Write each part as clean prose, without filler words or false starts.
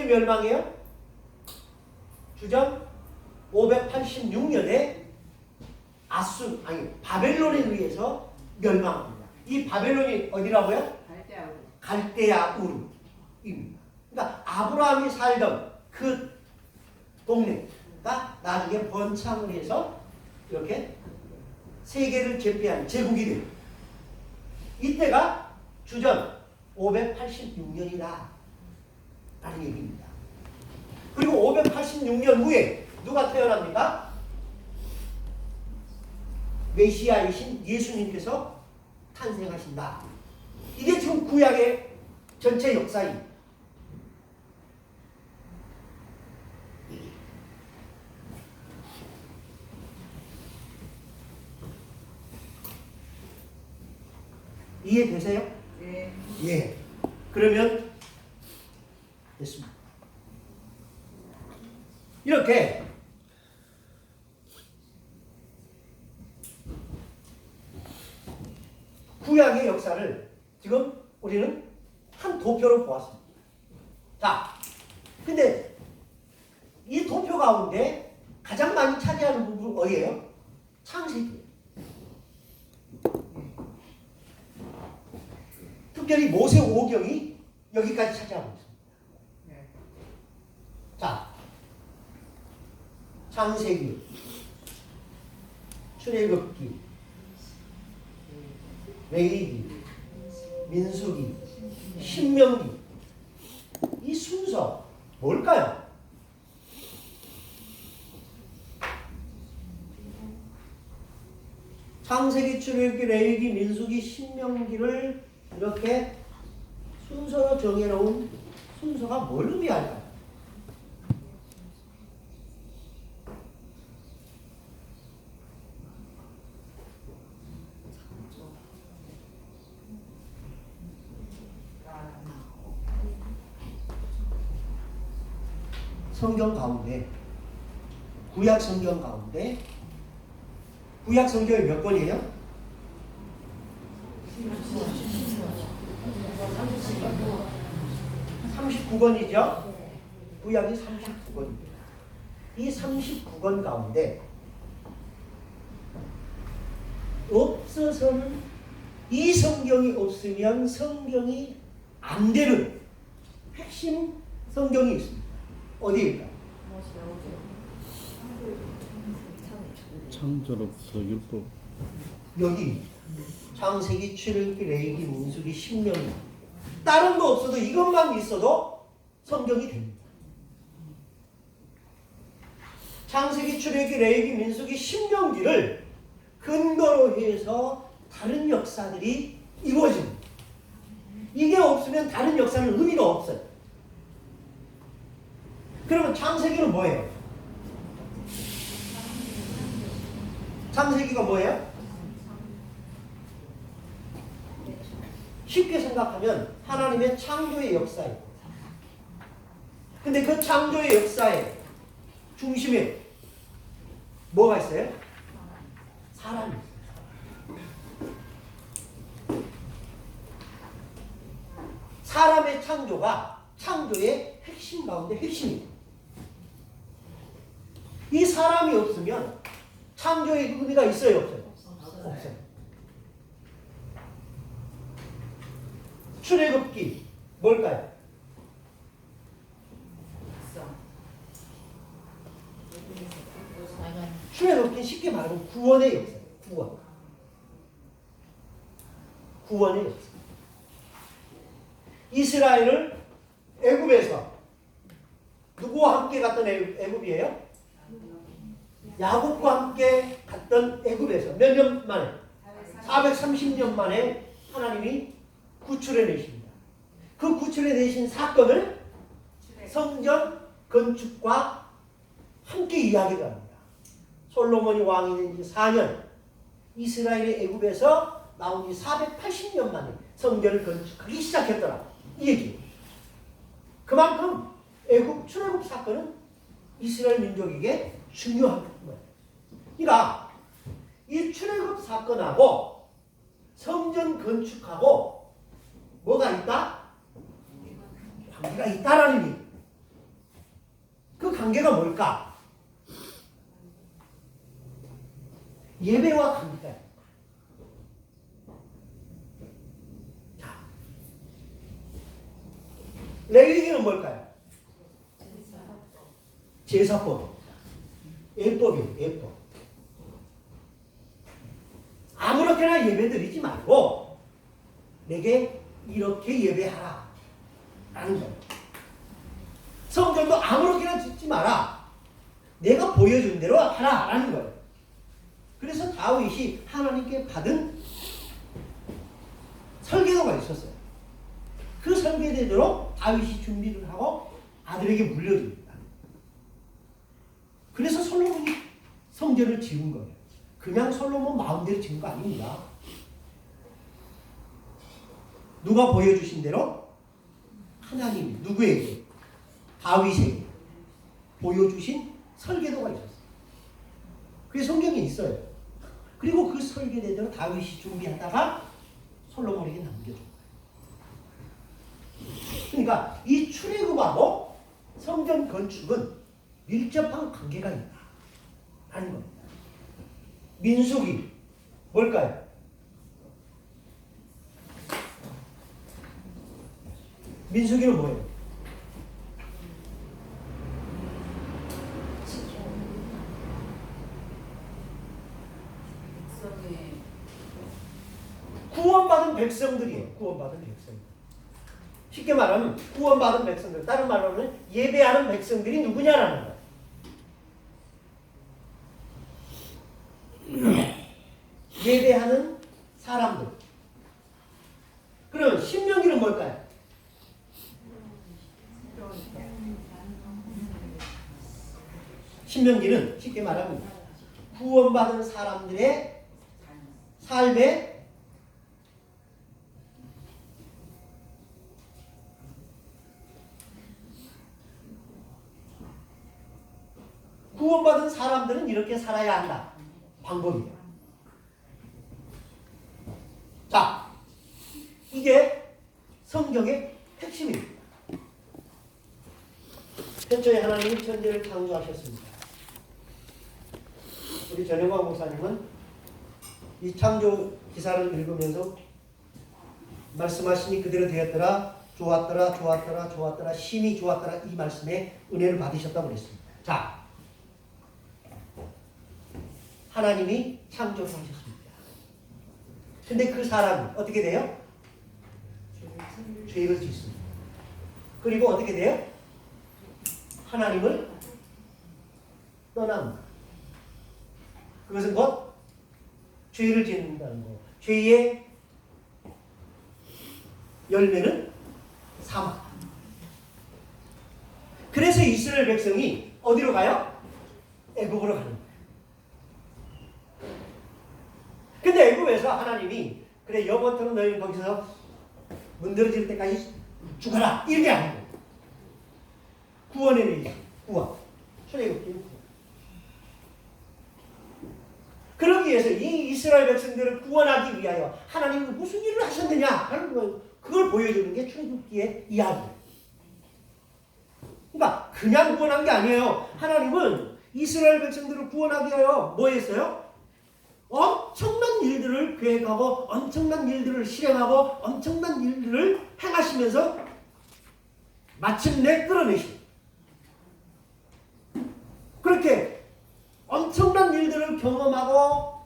언제 멸망해요? 주전 586년에 바벨론에 의해서 멸망합니다. 이 바벨론이 어디라고요? 갈대아 우르입니다. 그러니까 아브라함이 살던 그 동네가 나중에 번창을 해서 이렇게 세계를 제패한 제국이 돼요. 이때가 주전 586년이다 라는 얘기입니다. 그리고 586년 후에 누가 태어납니까? 메시아이신 예수님께서 탄생하신다. 이게 지금 구약의 전체 역사입니다. 이해되세요? 네. 예. 그러면 됐습니다. 이렇게 구약의 역사를 지금 우리는 한 도표로 보았습니다. 자, 근데 이 도표 가운데 가장 많이 차지하는 부분은 어디예요? 창세기. 특별히 모세 오경이 여기까지 차지하고 있습니다. 자, 창세기, 출애굽기, 레위기, 민수기, 신명기, 이 순서 뭘까요? 창세기, 출애굽기, 레위기, 민수기, 신명기를 이렇게 순서로 정해놓은 순서가 뭘 의미할까요? 성경 가운데, 구약 성경 가운데, 구약 성경이 몇 권이에요? 39권이죠? 구약이 39권입니다. 이 39권 가운데 없어서는 이 성경이 없으면 성경이 안 되는 핵심 성경이 있습니다. 어디일까요? 창조로부터 율법. 여기 창세기, 출애굽기, 레위기, 민수기, 신명기. 다른 거 없어도 이것만 있어도 성경이 됩니다. 창세기, 출애굽기, 레위기, 민수기, 신명기를 근거로 해서 다른 역사들이 이루어집니다. 이게 없으면 다른 역사는 의미가 없어요. 그러면 창세기는 뭐예요? 창세기가 뭐예요? 쉽게 생각하면 하나님의 창조의 역사예요. 근데 그 창조의 역사의 중심에 뭐가 있어요? 사람이 있어요. 사람의 창조가 창조의 핵심 가운데 핵심이에요. 이 사람이 없으면 창조의 의미가 있어요, 없어요? 없어요. 출애굽기 뭘까요? 출애굽기 쉽게 말하면 구원의 역사예요. 구원의 역사. 이스라엘을 애굽에서 누구와 함께 갔던 애굽이에요? 야곱과 함께 갔던 애굽에서 몇 년 만에? 430년 만에 하나님이 구출해내십니다. 그 구출해내신 사건을 성전 건축과 함께 이야기를 합니다. 솔로몬이 왕이 된 지 4년, 이스라엘의 애굽에서 나온 지 480년 만에 성전을 건축하기 시작했더라. 이 얘기예요. 그만큼 애굽 출애굽 사건은 이스라엘 민족에게 중요한 거예요. 그러니까 이 출애굽 사건하고 성전 건축하고 뭐가 있다? 관계가 있다라는 얘기. 관계가 뭘까? 예배와 관계다. 자, 레위기는 뭘까요? 제사법. 예법이에요. 예법. 아무렇게나 예배 드리지 말고 내게 이렇게 예배하라 라는 거예요. 성전도 아무렇게나 짓지 마라. 내가 보여준 대로 하라 라는 거예요. 그래서 다윗이 하나님께 받은 설계도가 있었어요. 그 설계대로 다윗이 준비를 하고 아들에게 물려줍니다. 그래서 솔로몬이 성전을 지은 거예요. 그냥 솔로몬 마음대로 지은 거 아닙니다. 누가 보여주신 대로 하나님이 누구에게? 다윗에게 보여주신 설계도가 있었어요. 그게 성경에 있어요. 그리고 그 설계대로 다윗이 준비하다가 솔로몬에게 남겨준 거예요. 그러니까 이 출애굽하고 성전 건축은 밀접한 관계가 있다 라는 겁니다. 민수기 뭘까요? 민수기는 뭐예요? 구원받은 백성들이에요. 구원받은 백성들. 쉽게 말하면 구원받은 백성들. 다른 말로는 예배하는 백성들이 누구냐라는 거예요. 예배하는 사람들. 그럼 신명기는 뭘까요? 신명기는 쉽게 말하면 구원받은 사람들의 삶의 구원받은 사람들은 이렇게 살아야 한다. 방법이에요. 자, 이게 성경의 핵심입니다. 태초에 하나님이 천지를 창조하셨습니다. 우리 전영광 목사님은 이 창조 기사를 읽으면서 말씀하시니 그대로 되었더라, 좋았더라, 좋았더라, 좋았더라, 심히 좋았더라 이 말씀에 은혜를 받으셨다고 그랬습니다. 자, 하나님이 창조를 하셨습니다. 근데 그 사람이 어떻게 돼요? 죄를 짓습니다. 그리고 어떻게 돼요? 하나님을 떠납니다. 그것은 곧 죄를 짓는다는 거. 죄의 열매는 사망. 그래서 이스라엘 백성이 어디로 가요? 애굽으로 가는 거예요. 근데 애굽에서 하나님이 그래 영원토록 너희는 거기서 문드러질 때까지 죽어라 이렇게 하는 거예요. 구원의 일이죠. 구원. 출애굽기는 구원. 그러기 위해서 이 이스라엘 백성들을 구원하기 위하여 하나님은 무슨 일을 하셨느냐 하는 거 그걸 보여주는 게 출애굽기의 이야기예요. 그러니까 그냥 구원한 게 아니에요. 하나님은 이스라엘 백성들을 구원하기 위하여 뭐 했어요? 엄청난 일들을 계획하고 엄청난 일들을 실행하고 엄청난 일들을 행하시면서 마침내 끌어내시고 그렇게 엄청난 일들을 경험하고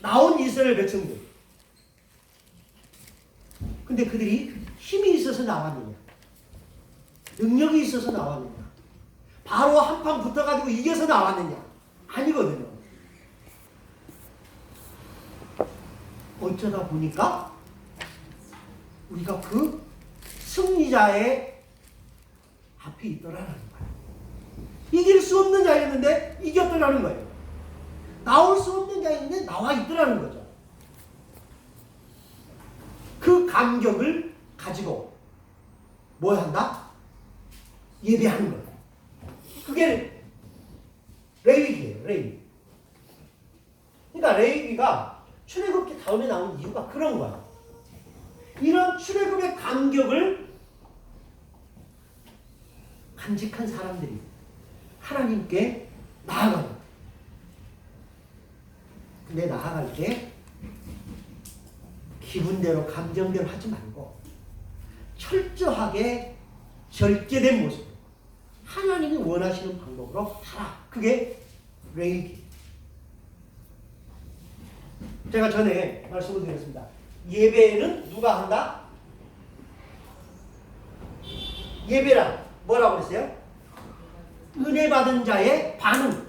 나온 이스라엘 백성들. 근데 그들이 힘이 있어서 나왔느냐? 능력이 있어서 나왔느냐? 바로 한판 붙어가지고 이겨서 나왔느냐? 아니거든요. 어쩌다 보니까 우리가 그 승리자의 앞에 있더라는 거예요. 이길 수 없는 자였는데 이겼더라는 거예요. 나올 수 없는 자였는데 나와 있더라는 거죠. 그 감격을 가지고 뭐 한다? 예배하는 거예요. 그게 레위기예요. 레위기. 그러니까 레위기가 출애굽기 다음에 나온 이유가 그런 거야. 이런 출애굽의 감격을 간직한 사람들이 하나님께 나아가는. 근데 나아갈 때 기분대로 감정대로 하지 말고 철저하게 절제된 모습, 하나님이 원하시는 방법으로 하라. 그게 레위기. 제가 전에 말씀을 드렸습니다. 예배는 누가 한다? 예배란 뭐라고 그랬어요? 은혜 받은 자의 반응.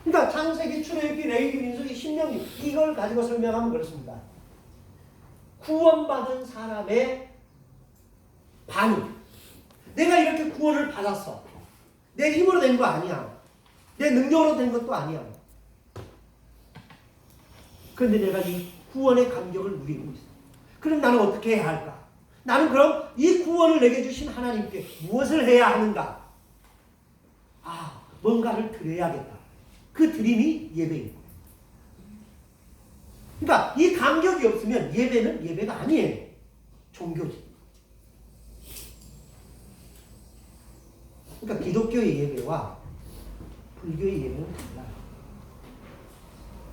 그러니까 창세기, 출애굽기, 레위기, 민수기, 신명기 이걸 가지고 설명하면 그렇습니다. 구원받은 사람의 반응. 내가 이렇게 구원을 받았어. 내 힘으로 된 거 아니야. 내 능력으로 된 것도 아니야. 그런데 내가 이 구원의 감격을 누리고 있어. 그럼 나는 어떻게 해야 할까? 나는 그럼 이 구원을 내게 주신 하나님께 무엇을 해야 하는가? 뭔가를 드려야겠다. 그 드림이 예배입니다. 그러니까 이 감격이 없으면 예배는 예배가 아니에요. 종교지. 그러니까 기독교의 예배와 불교의 예배는 달라요.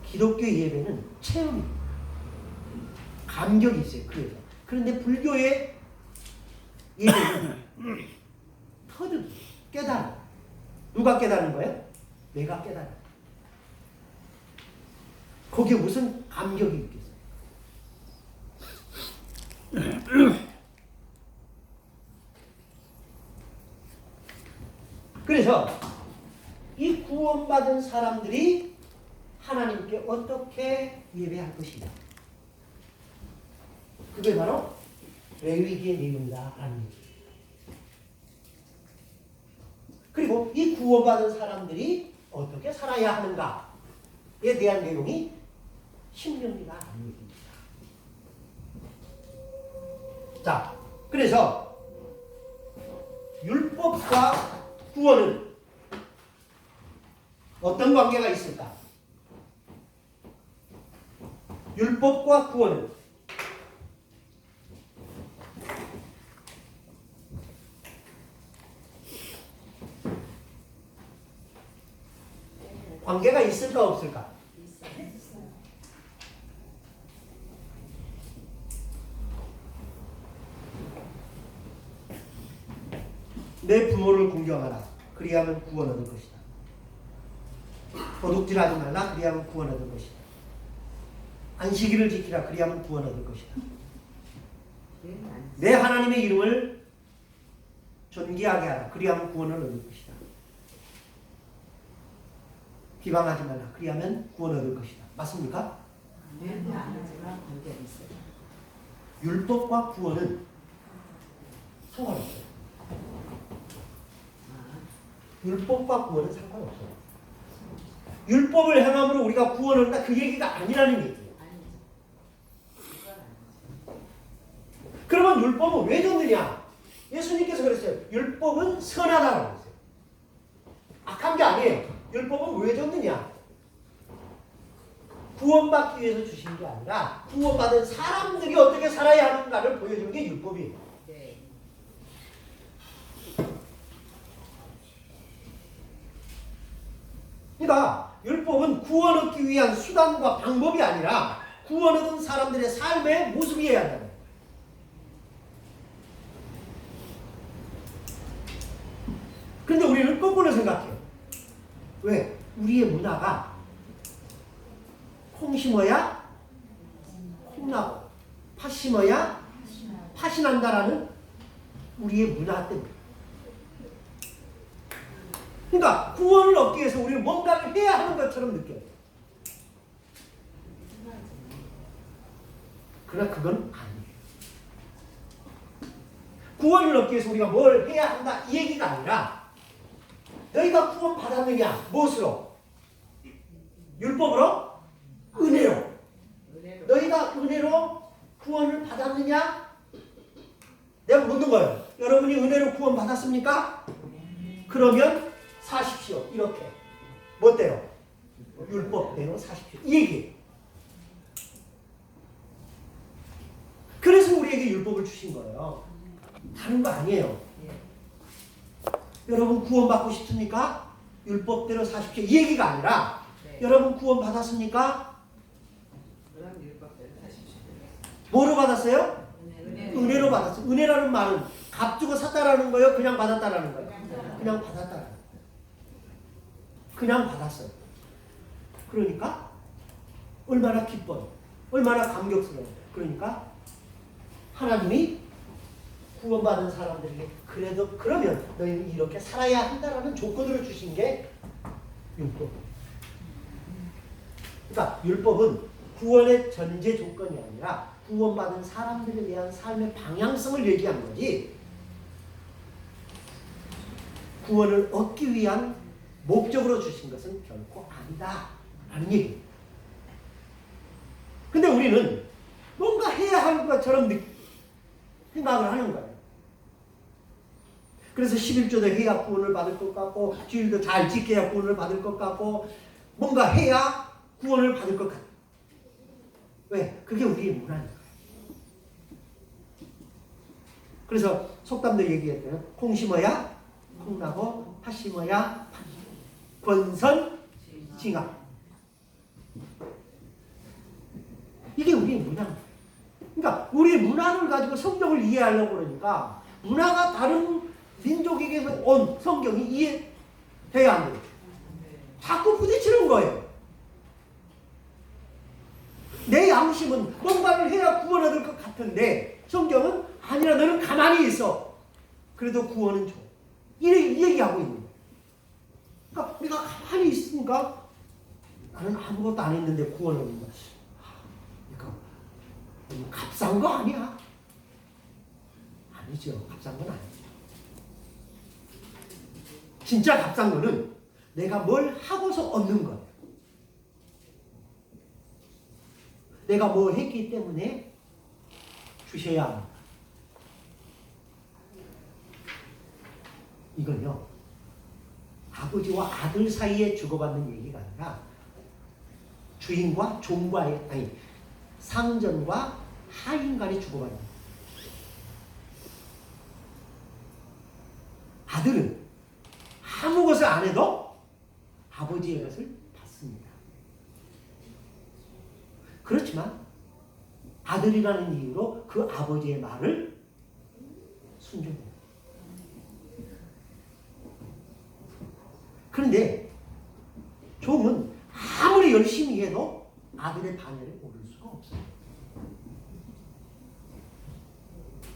기독교의 예배는 체험입니다. 감격이 있어요. 그런데 불교의 예배는 터득, 깨달음. 누가 깨달은 거예요? 내가 깨달은. 거기에 무슨 감격이 있겠어요? 그래서 이 구원받은 사람들이 하나님께 어떻게 예배할 것이냐. 그게 바로 레위기의 내용이다라는 얘기예요. 그리고 이 구원받은 사람들이 어떻게 살아야 하는가에 대한 내용이 신명기다라는 얘기입니다. 자, 그래서 율법과 구원은 어떤 관계가 있을까? 율법과 구원은 관계가 있을까 없을까? 내 부모를 공경하라. 그리하면 구원 얻을 것이다. 도둑질하지 말라. 그리하면 구원 얻을 것이다. 안식일을 지키라. 그리하면 구원 얻을 것이다. 내 하나님의 이름을 존귀하게 하라. 그리하면 구원을 얻을 것이다. 비방하지 말라. 그리하면 구원 얻을 것이다. 맞습니까? 율법과 구원은 상관없어요. 율법과 구원은 상관없어요. 율법을 행함으로 우리가 구원을 한다 그 얘기가 아니라는 얘기예요. 그러면 율법은 왜 줬느냐? 예수님께서 그랬어요. 율법은 선하다고 그랬어요. 악한 게 아니에요. 율법은 왜 줬느냐? 구원받기 위해서 주신 게 아니라 구원받은 사람들이 어떻게 살아야 하는가를 보여주는 게 율법이에요. 그러니까 율법은 구원 얻기 위한 수단과 방법이 아니라 구원 얻은 사람들의 삶의 모습이어야 한다는 거예요. 그런데 우리는 거꾸로 생각해요. 왜? 우리의 문화가 콩 심어야 콩 나고 팥 심어야 팥이 난다라는 우리의 문화 때문에. 그러니까 구원을 얻기 위해서 우리는 뭔가를 해야 하는 것처럼 느껴요. 그러나 그건 아니에요. 구원을 얻기 위해서 우리가 뭘 해야 한다 이 얘기가 아니라 너희가 구원 받았느냐? 무엇으로? 율법으로? 은혜로. 너희가 은혜로 구원을 받았느냐? 내가 묻는 거예요. 여러분이 은혜로 구원 받았습니까? 그러면 사십시오. 이렇게. 멋대로? 율법대로 사십시오. 이 얘기예요. 그래서 우리에게 율법을 주신 거예요. 다른 거 아니에요. 여러분 구원받고 싶습니까? 율법대로 사십시오. 이 얘기가 아니라 여러분 구원받았습니까? 뭐로 받았어요? 은혜로 받았어요. 은혜라는 말은 값 주고 샀다라는 거예요? 그냥 받았다라는 거예요? 그냥 받았다라는 거예요. 그냥 받았어요. 그러니까 얼마나 기뻐요. 얼마나 감격스러워요. 그러니까 하나님이 구원받은 사람들에게 그래도 그러면 너희는 이렇게 살아야 한다라는 조건으로 주신 게 율법. 그러니까 율법은 구원의 전제 조건이 아니라 구원받은 사람들에 대한 삶의 방향성을 얘기한 거지 구원을 얻기 위한 목적으로 주신 것은 결코 아니다 라는 얘기예요. 근데 우리는 뭔가 해야 할 것처럼 생각을 하는 거예요. 그래서 11조도 해야 구원을 받을 것 같고 주일도 잘 지켜야 구원을 받을 것 같고 뭔가 해야 구원을 받을 것 같아요. 왜? 그게 우리의 문화니까. 그래서 속담도 얘기했대요. 콩 심어야 콩 나고 팥 심어야 팥. 권선징악. 이게 우리의 문화입니다. 그러니까 우리의 문화를 가지고 성경을 이해하려고 그러니까 문화가 다른 민족에게서 온 성경이 이해돼야 안 돼요. 자꾸 부딪히는 거예요. 내 양심은 뭔가를 해야 구원 얻을 것 같은데 성경은 아니라 너는 가만히 있어. 그래도 구원은 줘. 이 얘기하고 있는 거예요. 그러니까 우리가 가만히 있으니까 나는 아무것도 안 했는데 구원을 얻는 거야. 그러니까 값싼 거 아니야. 아니죠. 값싼 건 아니죠. 진짜 값싼 거는 내가 뭘 하고서 얻는 거예요. 내가 뭐 했기 때문에 주셔야 합니다. 이건요, 아버지와 아들 사이에 주고받는 얘기가 아니라 주인과 종과의, 아니, 상전과 하인 간에 주고받는 거예요. 아들은 아무 것을 안 해도 아버지의 것을 받습니다. 그렇지만 아들이라는 이유로 그 아버지의 말을 순종해요. 그런데 종은 아무리 열심히 해도 아들의 반열에 오를 수가 없어요.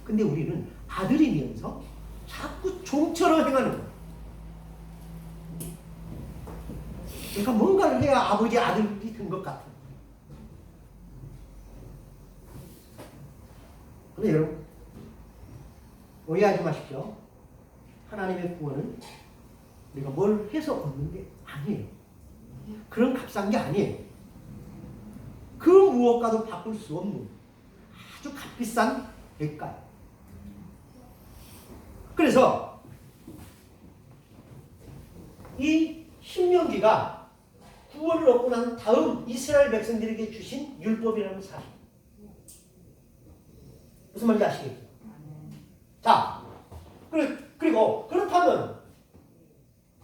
근데 우리는 아들이면서 자꾸 종처럼 행하는 거예요. 그러니까 뭔가를 해야 아버지 아들이 된 것 같아요. 근데 여러분, 오해하지 마십시오. 하나님의 구원은 우리가 뭘 해서 얻는 게 아니에요. 그런 값싼 게 아니에요. 그 무엇과도 바꿀 수 없는 아주 값비싼 대가예요. 그래서 이 신명기가 구원을 얻고 난 다음 이스라엘 백성들에게 주신 율법이라는 사실. 무슨 말인지 아시겠죠? 자, 그리고 그렇다면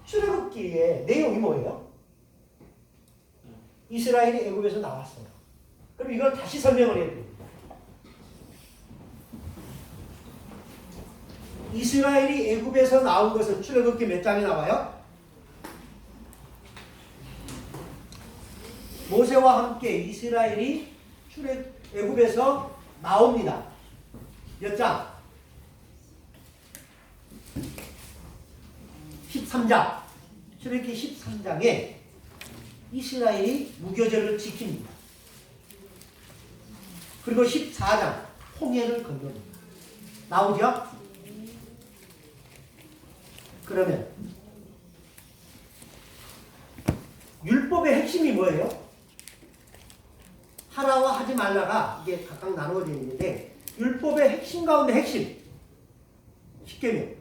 출애굽기의 내용이 뭐예요? 이스라엘이 애굽에서 나왔어요. 그럼 이걸 다시 설명을 해야 됩니다. 이스라엘이 애굽에서 나온 것은 출애굽기 몇 장에 나와요? 모세와 함께 이스라엘이 애굽에서 나옵니다. 몇 장? 13장. 출애굽기 13장에 이스라엘이 무교절을 지킵니다. 그리고 14장 홍해를 건너니다. 나오죠? 그러면 율법의 핵심이 뭐예요? 하라와 하지 말라가 이게 각각 나누어져 있는데 율법의 핵심 가운데 핵심 10계명.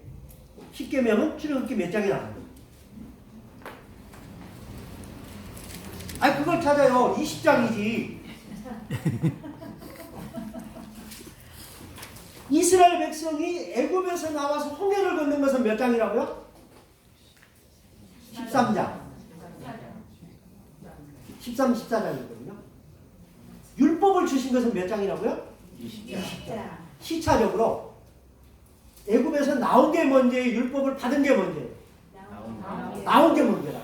10계명은 출애굽기 몇 장이 나옵니다. 아니 그걸 찾아요. 20장이지. 이스라엘 백성이 애굽에서 나와서 홍해를 건넌 것은 몇 장이라고요? 13장. 13, 14장이거든요. 율법을 주신 것은 몇 장이라고요? 20장. 시차적으로 애굽에서 나온 게 먼저예요? 율법을 받은 게 먼저예요? 나온 게 먼저라.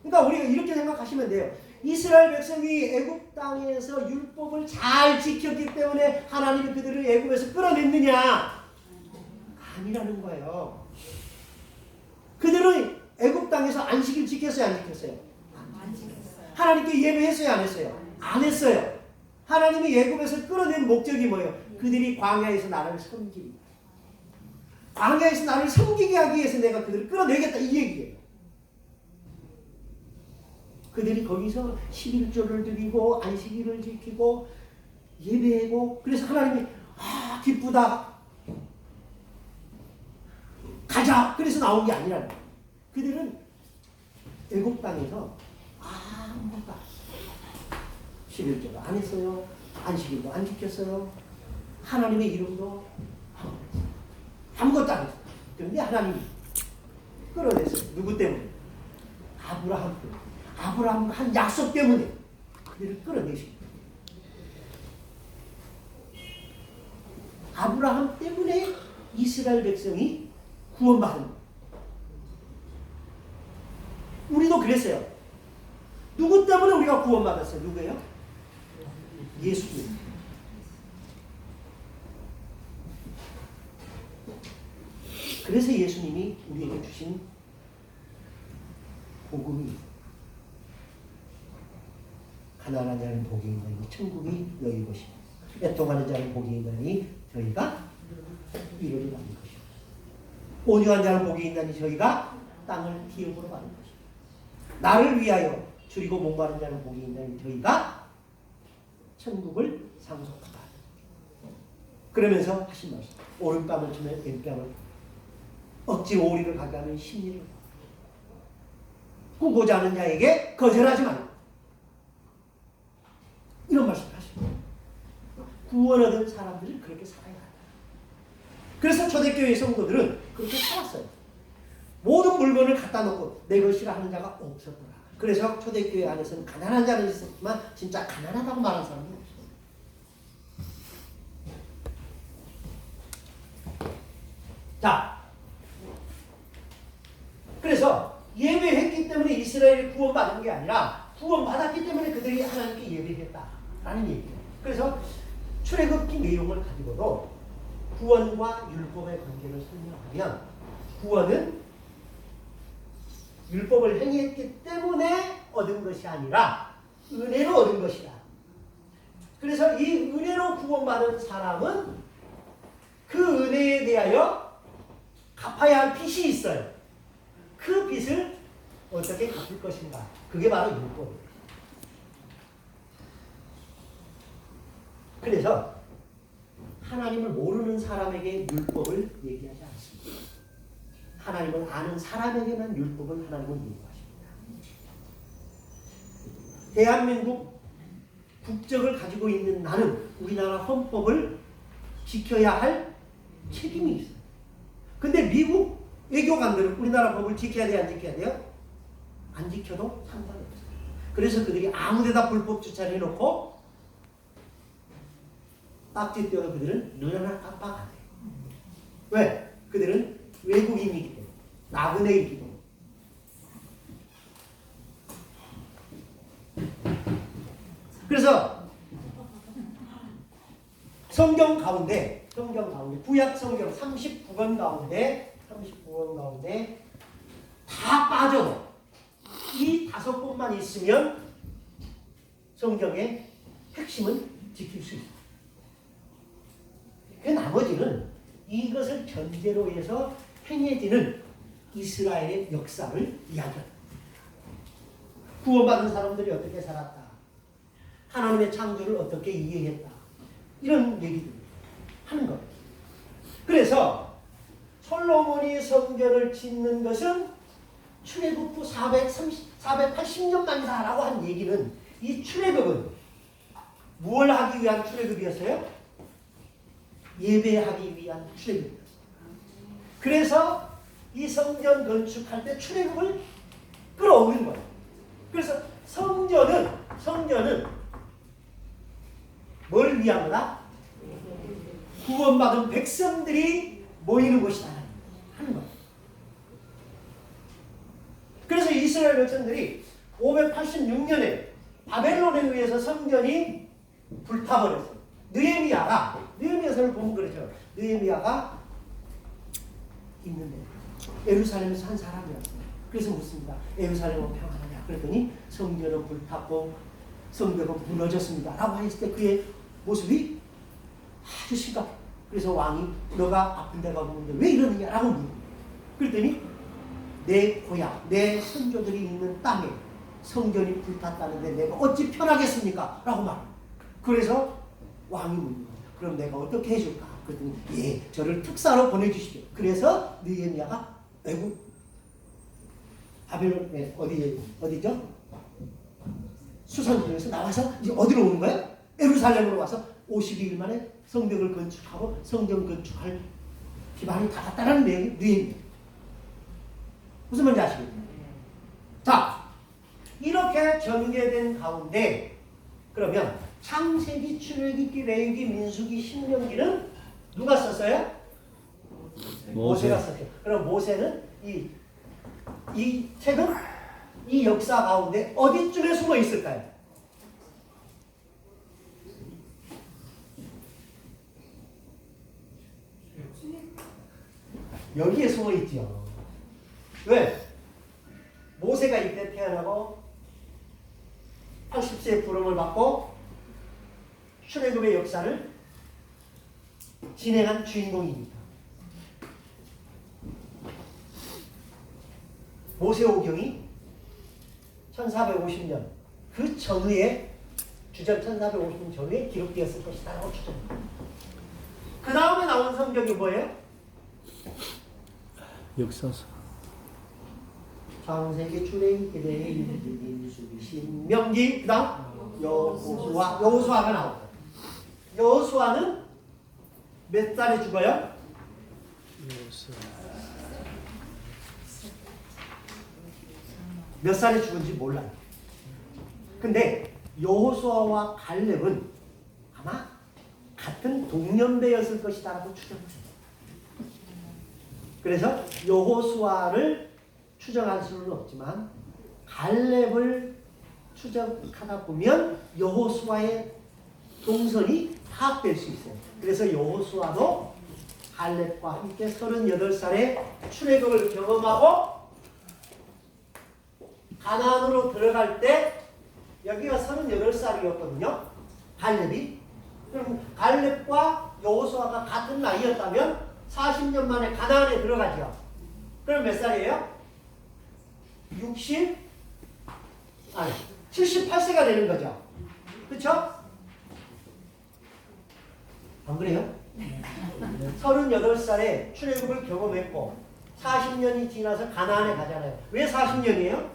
그러니까 우리가 이렇게 생각하시면 돼요. 이스라엘 백성이 애굽 땅에서 율법을 잘 지켰기 때문에 하나님이 그들을 애굽에서 끌어냈느냐? 아니라는 거예요. 그들은 애굽 땅에서 안식일 지켰어요, 안 지켰어요? 안 지켰어요. 하나님께 예배했어요, 안 했어요? 안 했어요. 하나님이 애굽에서 끌어낸 목적이 뭐예요? 그들이 광야에서 나를 섬기기. 광야에서 나를 섬기게 하기 위해서 내가 그들을 끌어내겠다, 이 얘기예요. 그들이 거기서 11조를 드리고 안식일을 지키고 예배하고, 그래서 하나님이 기쁘다, 가자, 그래서 나온 게 아니라는 거예요. 그들은 애굽 땅에서 아무것도 안 했어요. 11조도 안 했어요. 안식일도 안 지켰어요. 하나님의 이름도 아무것도 안 했어요. 그런데 하나님이 끌어냈어요. 누구 때문에? 아브라함 때문에. 아브라함과 한 약속 때문에 그들을 끌어내십니다. 아브라함 때문에 이스라엘 백성이 구원받은 거예요. 우리도 그랬어요. 누구 때문에 우리가 구원받았어요? 누구예요? 예수님. 그래서 예수님이 우리에게 주신 복음이 가난한 자는 복이 있나니 천국이 너희 것이요 애통하는 자는 복이 있나니 저희가 위로를 받는 것이요 온유한 자는 복이 있나니 저희가 땅을 기업으로 받는 것이요 나를 위하여 줄이고 목마른 자는 복이 있나니 저희가 천국을 상속하다. 그러면서 하신 말씀, 오른뺨을 치면 왼뺨을, 억지 오리를 가게 하면 심리를, 꾸고자 하는 자에게 거절하지 말고, 이런 말씀을 하시고, 구원 얻은 사람들이 그렇게 살아야 한다. 그래서 초대교회 성도들은 그렇게 살았어요. 모든 물건을 갖다 놓고 내 것이라 하는 자가 없었더라. 그래서 초대교회 안에서는 가난한 자는 있었지만 진짜 가난하다고 말하는 사람이 없어요. 자, 그래서 예배했기 때문에 이스라엘이 구원받은 게 아니라 구원받았기 때문에 그들이 하나님께 예배했다라는 얘기예요. 그래서 출애굽기 내용을 가지고도 구원과 율법의 관계를 설명하면, 구원은 율법을 행했기 때문에 얻은 것이 아니라 은혜로 얻은 것이다. 그래서 이 은혜로 구원받은 사람은 그 은혜에 대하여 갚아야 할 빚이 있어요. 그 빚을 어떻게 갚을 것인가? 그게 바로 율법이에요. 그래서 하나님을 모르는 사람에게 율법을 얘기하지 않습니다. 하나님을 아는 사람에게만 율법을 하나님은 요구하십니다. 대한민국 국적을 가지고 있는 나는 우리나라 헌법을 지켜야 할 책임이 있어요. 근데 미국 외교관들은 우리나라 법을 지켜야 돼요, 안 지켜야 돼요? 안 지켜도 상관이 없어요. 그래서 그들이 아무데다 불법 주차를 해놓고 딱지 떼어도 그들은 눈 하나 깜빡 안 해요. 왜? 그들은 외국인이기 때문에, 나그네이기 때문에. 그래서 성경 가운데 구약 성경 39권 가운데 다 빠져도 이 5권만 있으면 성경의 핵심은 지킬 수 있어요. 그 나머지는 이것을 전제로 해서 행해지는 이스라엘의 역사를 이야기합니다. 구원받은 사람들이 어떻게 살았다, 하나님의 창조를 어떻게 이해했다, 이런 얘기들 하는 거예요. 그래서 솔로몬이 성전을 짓는 것은 출애굽 후 480년만이다라고 한 얘기는, 이 출애굽은 무엇을 하기 위한 출애굽이었어요? 예배하기 위한 출애굽이었어요. 그래서 이 성전 건축할 때 출애굽을 끌어올린 거예요. 그래서 성전은 뭘 위한 거다? 구원받은 백성들이 모이는 곳이다 하는 거예요. 그래서 이스라엘 백성들이 586년에 바벨론에 의해서 성전이 불타버렸어요. 느헤미야서를 보면 그러죠. 느헤미야가 있는데 예루살렘에서 한 사람이었어요. 그래서 묻습니다. 예루살렘은 평안하냐? 그랬더니 성전은 불탔고 성벽은 무너졌습니다. 라고 했을 때 그의 모습이 아주 심각해. 그래서 왕이 너가 아픈 데가 없는데 왜 이러느냐? 라고 묻는 거예요. 그랬더니 내 고향, 내 선조들이 있는 땅에 성전이 불탔다는데 내가 어찌 편하겠습니까? 라고 말해요. 그래서 왕이 묻는 거예요. 그럼 내가 어떻게 해줄까? 그랬더니 예, 저를 특사로 보내주십시오. 그래서 느헤미야가 외국 바벨론 어디죠? 수산지에서 나와서 이제 어디로 오는 거예요? 예루살렘으로 와서 52일 만에 성벽을 건축하고 성전 건축할 기반이 닿았다는 내용이 느헤미야. 무슨 말인지 아시겠죠? 자, 이렇게 전개된 가운데 그러면 창세기, 출애굽기, 레위기, 민수기, 신명기는 누가 썼어요? 모세가 썼죠. 그럼 모세는 이 책은 이 역사 가운데 어디쯤에 숨어 있을까요? 여기에 숨어 있죠. 왜? 모세가 이때 태어나고 80세의 부름을 받고 출애굽의 역사를 진행한 주인공이니까. 모세오경이 1450년 그 전후에 주전 1450년 전후에 기록되었을 것이다 라고 추정합니다. 그 다음에 나온 성경이 뭐예요? 역사서. 창세기, 출애굽기, 레위기, 민수기, 신명기, 그다음 여호수아가 나옵니다. 여호수아는 몇 살에 죽어요? 몇 살에 죽은지 몰라요. 근데 여호수아와 갈렙은 아마 같은 동년배였을 것이다라고 추정합니다. 그래서 여호수아를 추정할 수는 없지만 갈렙을 추정하다 보면 여호수아의 동선이 파악될 수 있어요. 그래서 여호수아도 갈렙과 함께 38살에 출애굽을 경험하고 가나안으로 들어갈 때 여기가 38살이었거든요. 갈렙이. 그럼 갈렙과 여호수아가 같은 나이였다면 40년 만에 가나안에 들어가죠. 그럼 몇 살이에요? 78세가 되는 거죠. 그렇죠? 안 그래요? 38살에 출애굽을 경험했고 40년이 지나서 가나안에 가잖아요. 왜 40년이에요?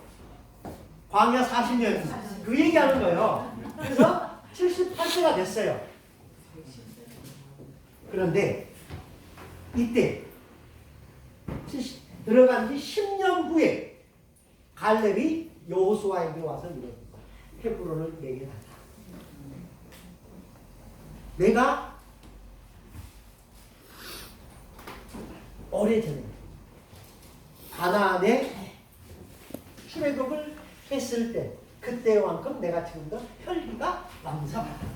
광야 40년. 그 얘기하는 거예요. 그래서 78세가 됐어요. 그런데 이때 들어간 지 10년 후에 갈렙이 여호수아에게 와서 이런 헤브론을 내게 하자. 내가 오래전에 가나안에 출애굽을 했을 때 그때만큼 내가 지금 더 혈기가 왕성하다.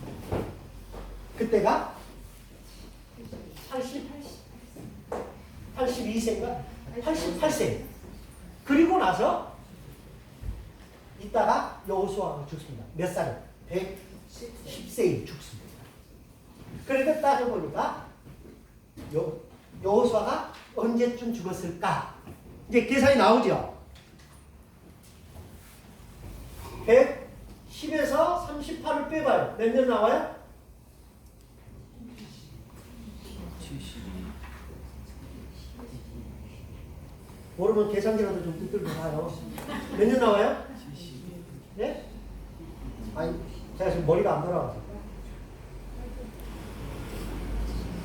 그때가 82세인가? 88세. 그리고 나서 이따가 여호수아가 죽습니다. 몇 살에? 110세에 죽습니다. 그러니까 따져보니까 여호수아가 언제쯤 죽었을까? 이제 계산이 나오죠. 110에서 38을 빼봐요. 몇 년 나와요? 72. 모르면 계산기라도 좀 붙들고 봐요. 몇 년 나와요? 72. 네? 아니, 제가 지금 머리가 안 돌아가서.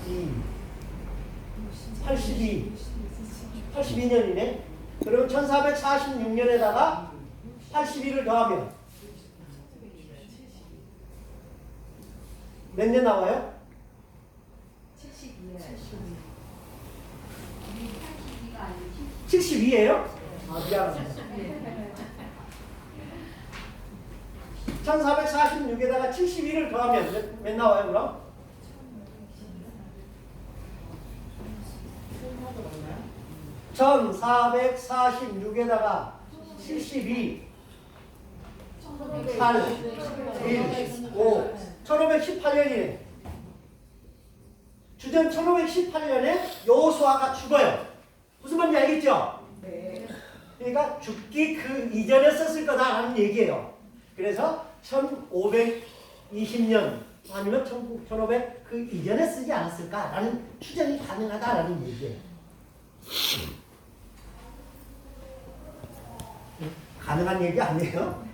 2, 82년이네. 그리고 1446년에다가 82를 더하면 몇 년 나와요? 72예요? 아, 미안합니다. 1446에다가 72를 더하면 몇 나와요, 그럼? 천 446에다가 72, 8, 1, 5, 1518년이네. 주전 1518년에 여호수아가 죽어요. 무슨 말인지 알겠죠? 네. 그러니까 죽기 그 이전에 썼을 거다라는 얘기예요. 그래서 1520년 아니면 1500 그 이전에 쓰지 않았을까라는 추정이 가능하다라는 얘기예요. 가능한 얘기 아니에요?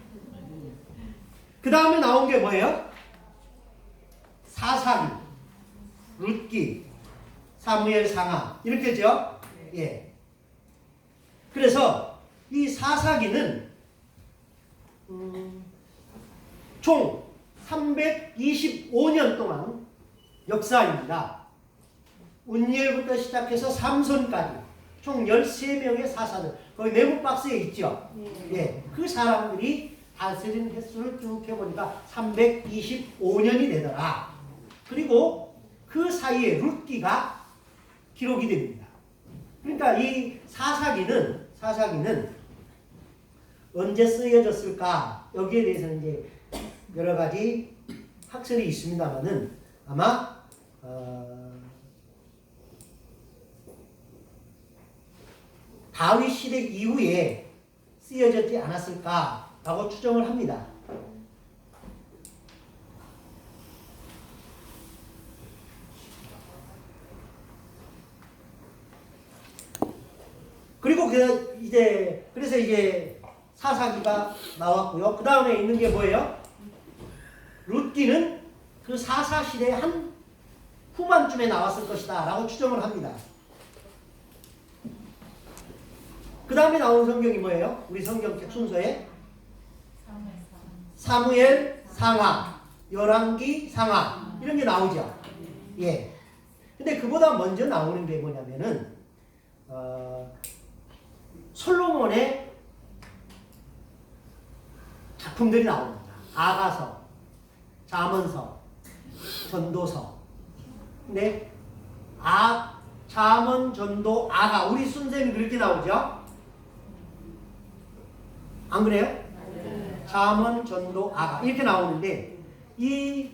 그 다음에 나온 게 뭐예요? 사사기, 룻기, 사무엘 상하 이렇게죠? 예. 그래서 이 사사기는 총 325년 동안 역사입니다. 운니엘부터 시작해서 삼손까지 총 13명의 사사들 거기 네모 박스에 있죠. 예, 그 사람들이 다스린 횟수를 쭉 해보니까 325년이 되더라. 그리고 그 사이에 룻기가 기록이 됩니다. 그러니까 이 사사기는 언제 쓰여졌을까? 여기에 대해서는 이제 여러 가지 학설이 있습니다만은 아마 다윗 시대 이후에 쓰여졌지 않았을까라고 추정을 합니다. 그리고 그래서 이제 사사기가 나왔고요. 그 다음에 있는 게 뭐예요? 룻기는 그 사사 시대의 한 후반쯤에 나왔을 것이다 라고 추정을 합니다. 그 다음에 나온 성경이 뭐예요? 우리 성경책 순서에 사무엘 상하, 열왕기 상하 이런 게 나오죠. 예. 근데 그보다 먼저 나오는 게 뭐냐면은 솔로몬의 작품들이 나옵니다. 아가서, 잠언서, 전도서. 근데 잠언, 전도, 아가 우리 순서는 그렇게 나오죠? 안 그래요? 잠언, 전도, 아가 이렇게 나오는데 이